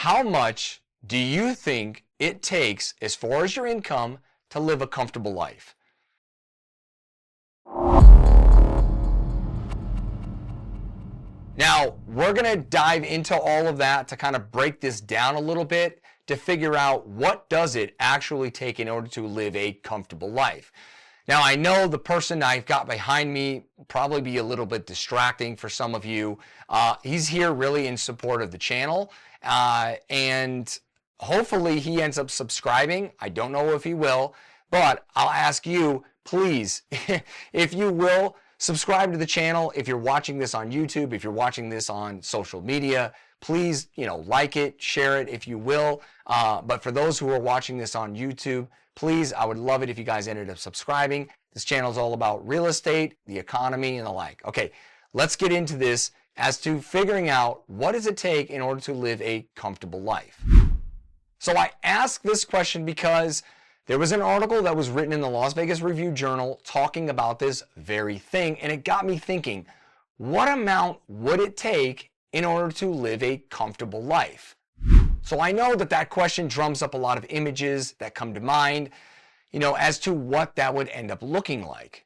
how much do you think it takes as far as your income to live a comfortable life? Now, we're going to dive into all of that to kind of break this down a little bit to figure out what does it actually take in order to live a comfortable life. Now, I know the person I've got behind me will probably be a little bit distracting for some of you. He's here really in support of the channel, and hopefully he ends up subscribing. I don't know if he will, but I'll ask you, please, if you will, subscribe to the channel. If you're watching this on YouTube, if you're watching this on social media, please, like it, share it if you will. But for those who are watching this on YouTube, please, I would love it if you guys ended up subscribing. This channel is all about real estate, the economy, and the like. Okay, let's get into this as to figuring out what does it take in order to live a comfortable life. So I ask this question because there was an article that was written in the Las Vegas Review-Journal talking about this very thing, and it got me thinking, what amount would it take in order to live a comfortable life? So I know that question drums up a lot of images that come to mind, as to what that would end up looking like.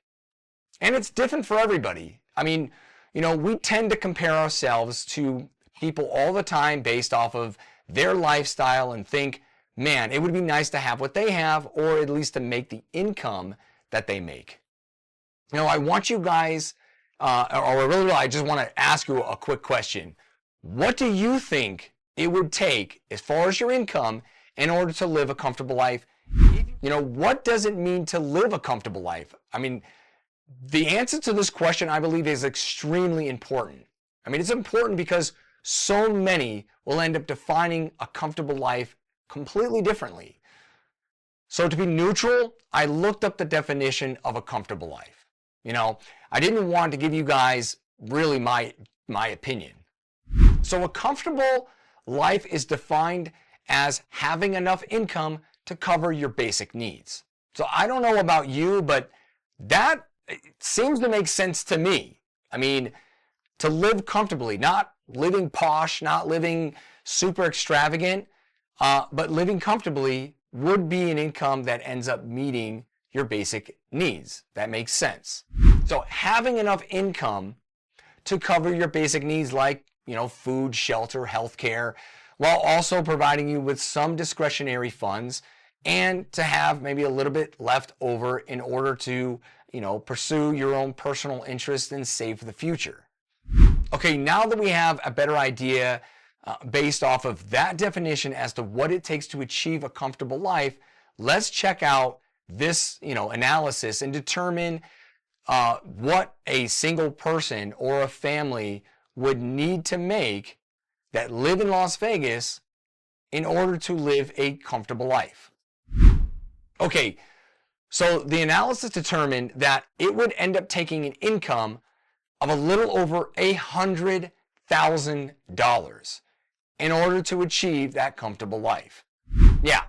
And it's different for everybody. I mean, we tend to compare ourselves to people all the time based off of their lifestyle and think, man, it would be nice to have what they have, or at least to make the income that they make. I want you guys, I just want to ask you a quick question. What do you think it would take as far as your income in order to live a comfortable life? What does it mean to live a comfortable life? I mean, the answer to this question, I believe, is extremely important. I mean, it's important because so many will end up defining a comfortable life completely differently. So to be neutral, I looked up the definition of a comfortable life. I didn't want to give you guys really my opinion. So a comfortable life is defined as having enough income to cover your basic needs. So I don't know about you, but that seems to make sense to me. I mean, to live comfortably, not living posh, not living super extravagant, but living comfortably would be an income that ends up meeting your basic needs. That makes sense. So having enough income to cover your basic needs like, food, shelter, healthcare, while also providing you with some discretionary funds and to have maybe a little bit left over in order to, pursue your own personal interests and save for the future. Okay, now that we have a better idea based off of that definition as to what it takes to achieve a comfortable life, let's check out this, analysis and determine what a single person or a family would need to make that live in Las Vegas in order to live a comfortable life. Okay, so the analysis determined that it would end up taking an income of a little over $100,000 in order to achieve that comfortable life. Yeah,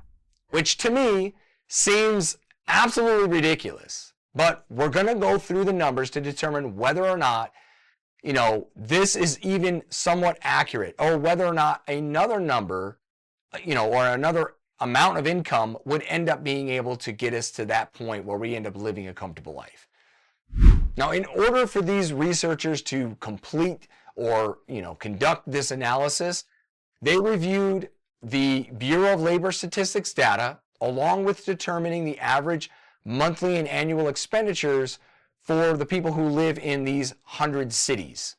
which to me seems absolutely ridiculous. But we're going to go through the numbers to determine whether or not, this is even somewhat accurate, or whether or not another number, or another amount of income would end up being able to get us to that point where we end up living a comfortable life. Now, in order for these researchers to complete or, conduct this analysis, they reviewed the Bureau of Labor Statistics data along with determining the average monthly and annual expenditures for the people who live in these 100 cities,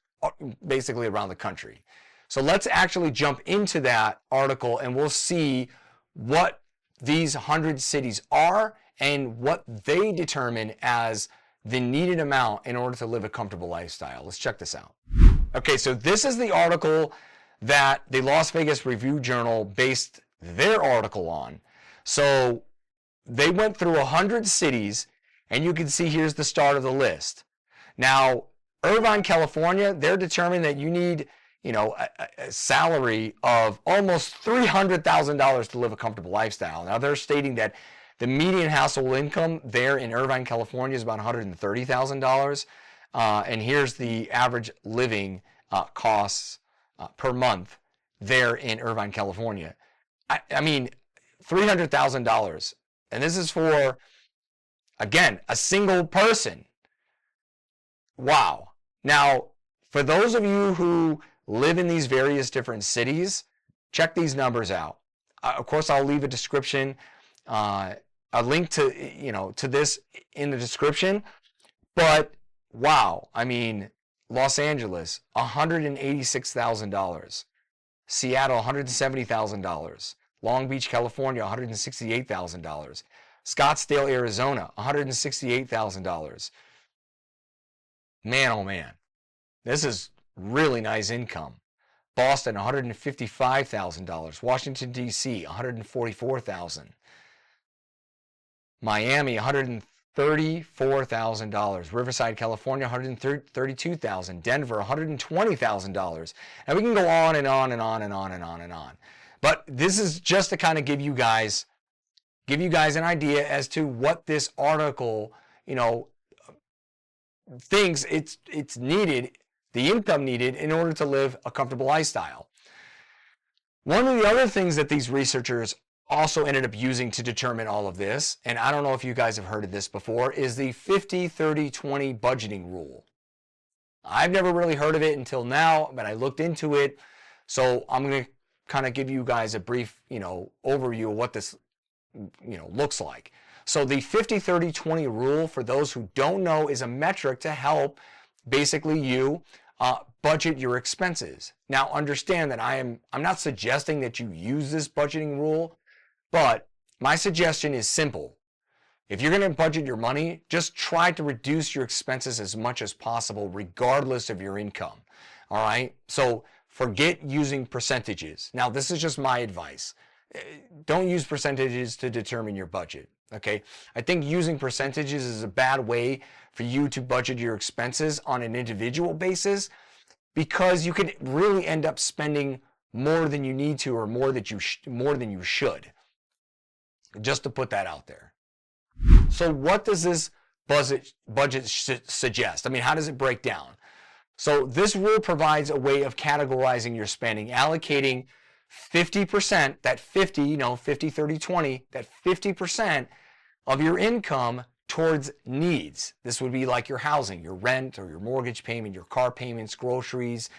basically around the country. So let's actually jump into that article and we'll see what these 100 cities are and what they determine as the needed amount in order to live a comfortable lifestyle. Let's check this out. Okay, so this is the article that the Las Vegas Review-Journal based their article on. So they went through 100 cities, and you can see here's the start of the list. Now, Irvine, California, they're determining that you need, a salary of almost $300,000 to live a comfortable lifestyle. Now, they're stating that the median household income there in Irvine, California is about $130,000. And here's the average living costs per month there in Irvine, California. I mean, $300,000. And this is for, again, a single person. Wow. Now, for those of you who live in these various different cities, check these numbers out. Of course, I'll leave a description, a link to, to this in the description. But wow, I mean, Los Angeles, $186,000. Seattle, $170,000. Long Beach, California, $168,000. Scottsdale, Arizona, $168,000. Man, oh man, this is really nice income. Boston, $155,000. Washington, D.C., $144,000. Miami, $134,000. Riverside, California, $132,000. Denver, $120,000. And we can go on and on and on and on and on and on. But this is just to kind of give you guys an idea as to what this article, thinks it's needed, the income needed in order to live a comfortable lifestyle. One of the other things that these researchers also ended up using to determine all of this, and I don't know if you guys have heard of this before, is the 50-30-20 budgeting rule. I've never really heard of it until now, but I looked into it, so I'm going to kind of give you guys a brief, overview of what this, looks like. So the 50-30-20 rule, for those who don't know, is a metric to help basically you budget your expenses. Now understand that I'm not suggesting that you use this budgeting rule, but my suggestion is simple. If you're going to budget your money, just try to reduce your expenses as much as possible, regardless of your income. All right? So forget using percentages. Now, this is just my advice. Don't use percentages to determine your budget. Okay? I think using percentages is a bad way for you to budget your expenses on an individual basis, because you could really end up spending more than you need to, or more than you should. Just to put that out there. So what does this budget suggest? I mean, how does it break down? So this rule provides a way of categorizing your spending, allocating 50%, that 50, 50-30-20, that 50% of your income towards needs. This would be like your housing, your rent, or your mortgage payment, your car payments, groceries,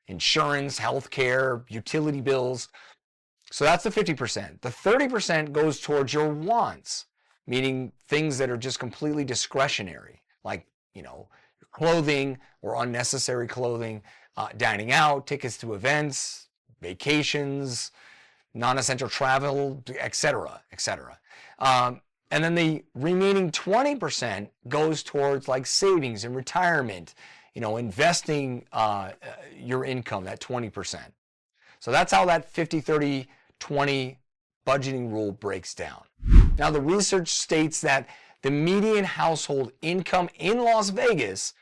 insurance, healthcare, utility bills. So that's the 50%. The 30% goes towards your wants, meaning things that are just completely discretionary, like, your clothing or unnecessary clothing, dining out, tickets to events, vacations, non-essential travel, etc., etc. And then the remaining 20% goes towards like savings and retirement, investing your income, that 20%. So that's how that 50-30-20 budgeting rule breaks down. Now, the research states that the median household income in Las Vegas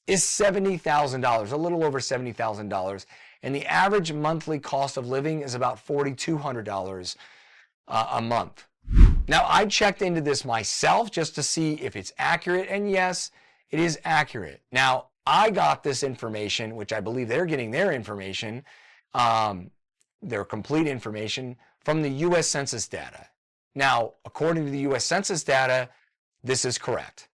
is $70,000, a little over $70,000, and the average monthly cost of living is about $4,200 a month. Now, I checked into this myself just to see if it's accurate, and yes, it is accurate. Now, I got this information, which I believe they're getting their information, their complete information, from the U.S. Census data. Now, according to the U.S. Census data, this is correct.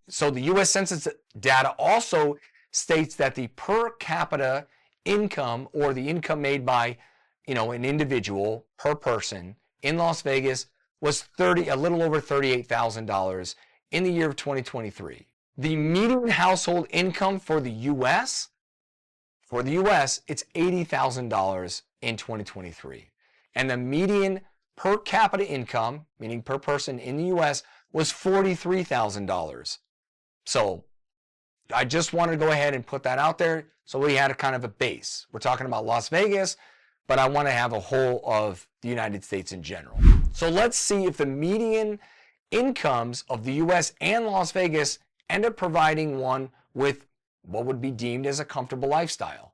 So the U.S. Census data also states that the per capita income, or the income made by, an individual per person in Las Vegas, was a little over $38,000 in the year of 2023. The median household income for the U.S., it's $80,000 in 2023. And the median per capita income, meaning per person in the U.S., was $43,000. So I just wanted to go ahead and put that out there so we had a kind of a base. We're talking about Las Vegas, but I want to have a whole of the United States in general. So let's see if the median incomes of the U.S. and Las Vegas end up providing one with what would be deemed as a comfortable lifestyle.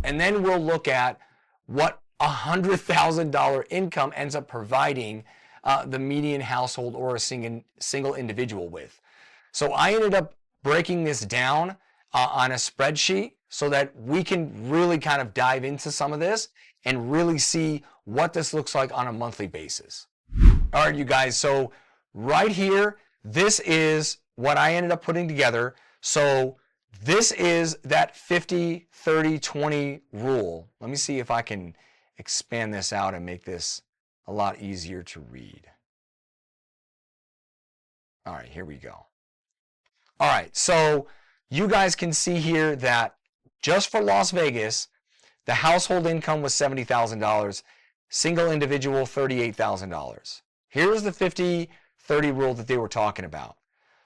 And then we'll look at what $100,000 income ends up providing the median household or a single individual with. So I ended up breaking this down on a spreadsheet. so that we can really kind of dive into some of this and really see what this looks like on a monthly basis. All right, you guys, so right here, this is what I ended up putting together. So this is that 50, 30, 20 rule. Let me see if I can expand this out and make this a lot easier to read. All right, here we go. All right, so you guys can see here that just for Las Vegas, the household income was $70,000, single individual $38,000. Here's the 50-30 rule that they were talking about.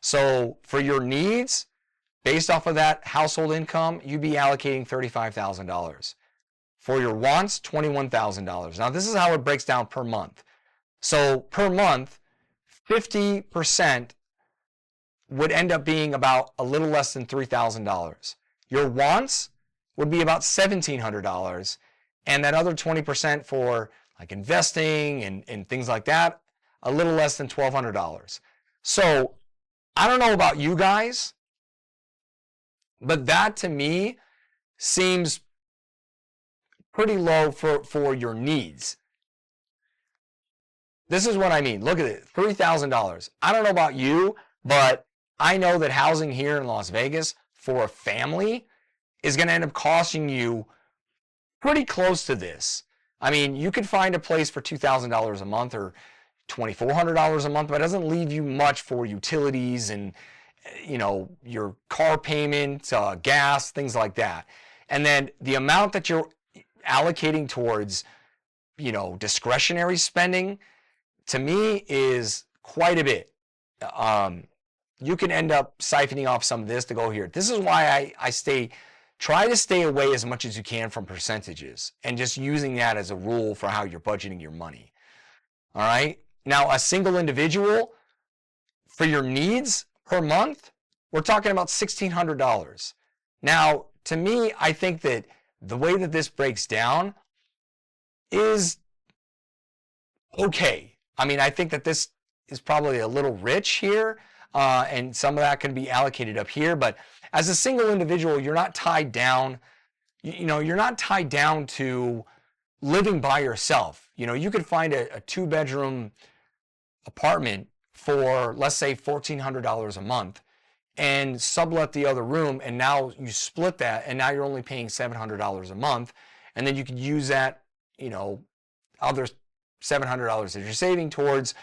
So for your needs, based off of that household income, you'd be allocating $35,000. For your wants, $21,000. Now this is how it breaks down per month. So per month, 50% would end up being about a little less than $3,000. Your wants would be about $1,700, and that other 20% for like investing and things like that, a little less than $1,200. So I don't know about you guys, but that to me seems pretty low for your needs. This is what I mean. Look at it, $3,000. I don't know about you, but I know that housing here in Las Vegas for a family is going to end up costing you pretty close to this. I mean, you could find a place for $2,000 a month or $2,400 a month, but it doesn't leave you much for utilities and, you know, your car payment, gas, things like that. And then the amount that you're allocating towards, you know, discretionary spending, to me is quite a bit. You can end up siphoning off some of this to go here. This is why I try to stay away as much as you can from percentages and just using that as a rule for how you're budgeting your money. All right. Now, a single individual for your needs per month, we're talking about $1,600. Now, to me, I think that the way that this breaks down is okay. I mean, I think that this is probably a little rich here, and some of that can be allocated up here. But as a single individual, you're not tied down. You know, you're not tied down to living by yourself. You know, you could find a two-bedroom apartment for, let's say, $1,400 a month and sublet the other room, and now you split that, and now you're only paying $700 a month, and then you could use that, you know, other $700 that you're saving towards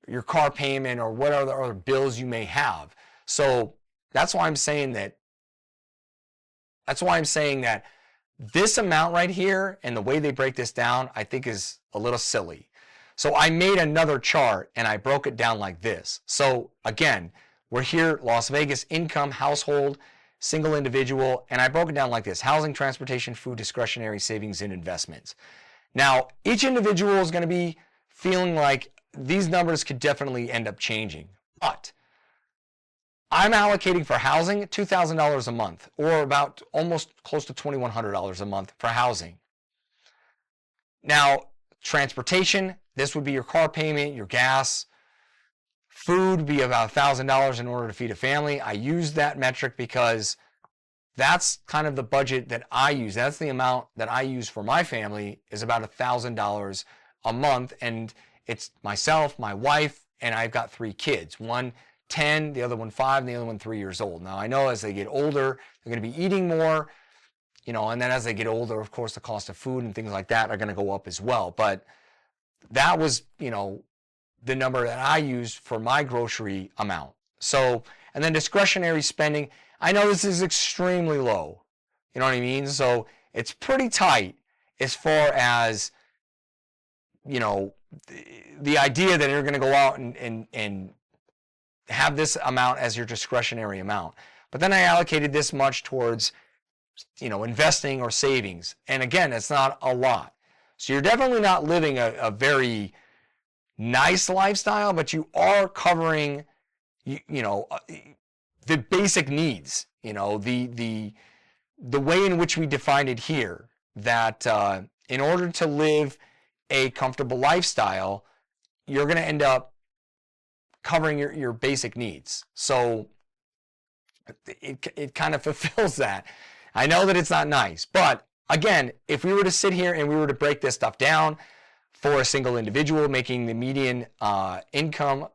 your car payment or what other bills you may have. So that's why I'm saying that this amount right here and the way they break this down, I think is a little silly. So I made another chart and I broke it down like this. So again, we're here, Las Vegas, income, household, single individual, and I broke it down like this: housing, transportation, food, discretionary, savings, and investments. Now, each individual is going to be feeling like these numbers could definitely end up changing, but I'm allocating for housing $2,000 a month, or about almost close to $2,100 a month for housing. Now, transportation, this would be your car payment, your gas. Food would be about $1,000 in order to feed a family. I use that metric because that's kind of the budget that I use. That's the amount that I use for my family, is about $1,000 a month. And it's myself, my wife, and I've got 3 kids. One 10, the other one 5, and the other one 3 years old. Now, I know as they get older, they're going to be eating more, you know, and then as they get older, of course, the cost of food and things like that are going to go up as well. But that was, you know, the number that I used for my grocery amount. So, and then discretionary spending, I know this is extremely low. You know what I mean? So it's pretty tight as far as, you know, the idea that you're going to go out and have this amount as your discretionary amount. But then I allocated this much towards, you know, investing or savings. And again, it's not a lot. So you're definitely not living a very nice lifestyle, but you are covering, you know, the basic needs. You know, the way in which we defined it here, that in order to live a comfortable lifestyle, you're going to end up covering your basic needs. So it kind of fulfills that. I know that it's not nice, but again, if we were to sit here and we were to break this stuff down for a single individual making the median income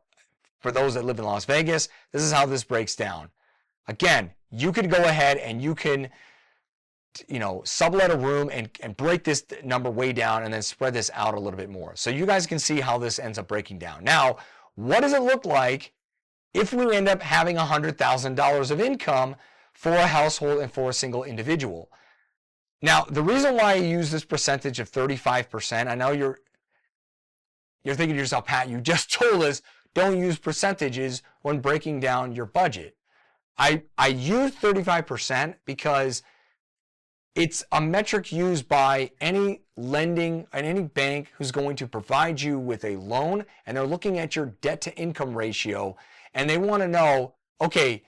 for those that live in Las Vegas, this is how this breaks down. Again, you could go ahead and you can, sublet a room and break this number way down and then spread this out a little bit more. So you guys can see how this ends up breaking down. Now, what does it look like if we end up having $100,000 of income for a household and for a single individual? Now, the reason why I use this percentage of 35%, I know you're thinking to yourself, Pat, you just told us don't use percentages when breaking down your budget. I use 35% because it's a metric used by any lending and any bank who's going to provide you with a loan, and they're looking at your debt to income ratio, and they want to know, okay,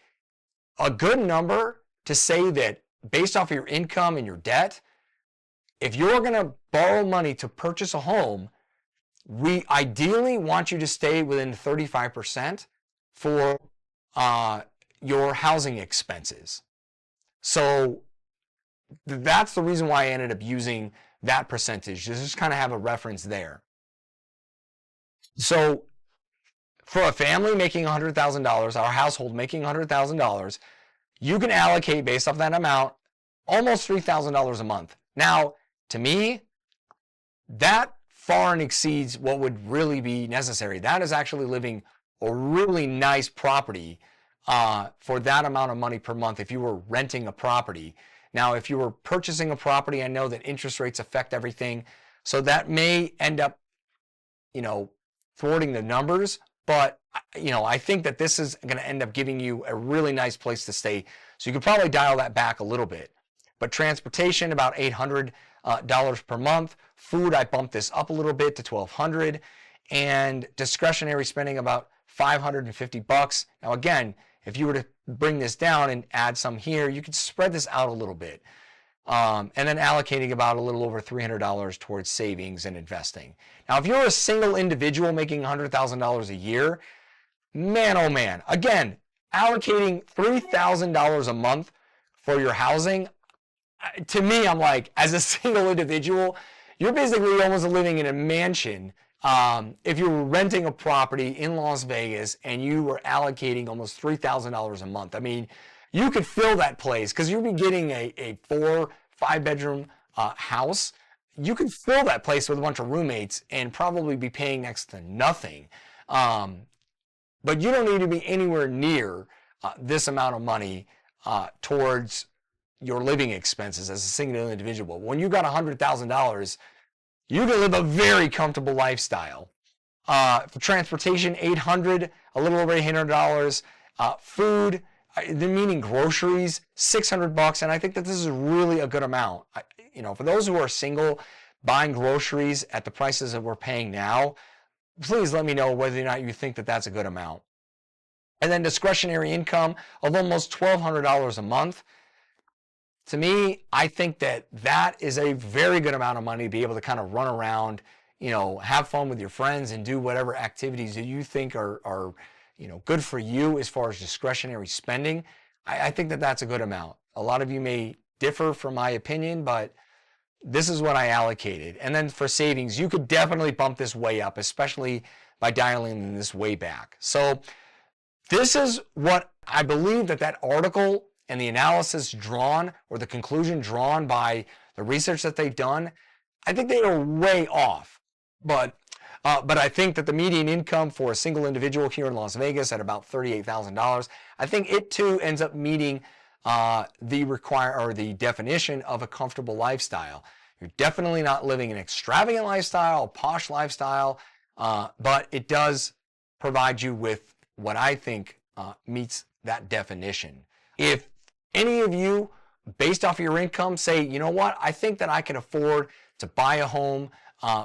a good number to say that based off of your income and your debt, if you're going to borrow money to purchase a home, we ideally want you to stay within 35% for your housing expenses. So that's the reason why I ended up using that percentage, just kind of have a reference there. So for a family making $100,000, our household making $100,000, you can allocate based off that amount almost $3,000 a month. Now, to me, that far and exceeds what would really be necessary. That is actually living a really nice property for that amount of money per month if you were renting a property. Now, if you were purchasing a property, I know that interest rates affect everything, so that may end up, thwarting the numbers, but, I think that this is going to end up giving you a really nice place to stay, so you could probably dial that back a little bit. But transportation, about $800 per month. Food, I bumped this up a little bit to $1,200, and discretionary spending about $550. Now, again, if you were to bring this down and add some here, you could spread this out a little bit. And then allocating about a little over $300 towards savings and investing. Now, if you're a single individual making $100,000 a year, man, oh man, again, allocating $3,000 a month for your housing, to me, I'm like, as a single individual, you're basically almost living in a mansion. If you were renting a property in Las Vegas and you were allocating almost $3,000 a month, I mean, you could fill that place because you'd be getting a 4-5 bedroom house. You could fill that place with a bunch of roommates and probably be paying next to nothing. But you don't need to be anywhere near this amount of money towards your living expenses as a single individual. When you got $100,000, you can live a very comfortable lifestyle. For transportation, $800, a little over $800. Food, meaning groceries, $600, and I think that this is really a good amount. For those who are single, buying groceries at the prices that we're paying now, please let me know whether or not you think that that's a good amount. And then discretionary income of almost $1,200 a month. To me, I think that that is a very good amount of money to be able to kind of run around, have fun with your friends and do whatever activities that you think are good for you as far as discretionary spending. I think that that's a good amount. A lot of you may differ from my opinion, but this is what I allocated. And then for savings, you could definitely bump this way up, especially by dialing this way back. So this is what I believe that article and the analysis drawn, or the conclusion drawn by the research that they've done, I think they are way off. But I think that the median income for a single individual here in Las Vegas at about $38,000, I think it too ends up meeting the definition of a comfortable lifestyle. You're definitely not living an extravagant lifestyle, a posh lifestyle, but it does provide you with what I think meets that definition. If any of you, based off of your income, say, you know what, I think that I can afford to buy a home,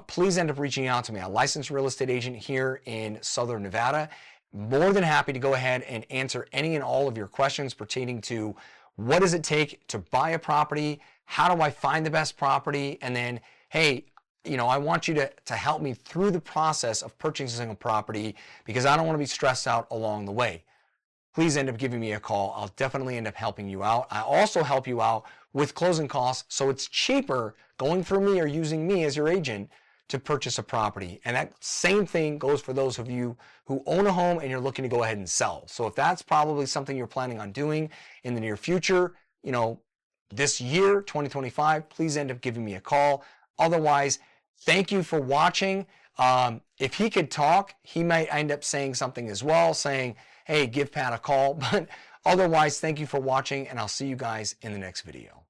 please end up reaching out to me. I'm a licensed real estate agent here in Southern Nevada. More than happy to go ahead and answer any and all of your questions pertaining to what does it take to buy a property, how do I find the best property, and then, hey, I want you to help me through the process of purchasing a property because I don't want to be stressed out along the way. please end up giving me a call. I'll definitely end up helping you out. I also help you out with closing costs, so it's cheaper going through me or using me as your agent to purchase a property. And that same thing goes for those of you who own a home and you're looking to go ahead and sell. So if that's probably something you're planning on doing in the near future, you know, this year, 2025, please end up giving me a call. Otherwise, thank you for watching. If he could talk, he might end up saying something as well, saying, hey, give Pat a call. But otherwise, thank you for watching, and I'll see you guys in the next video.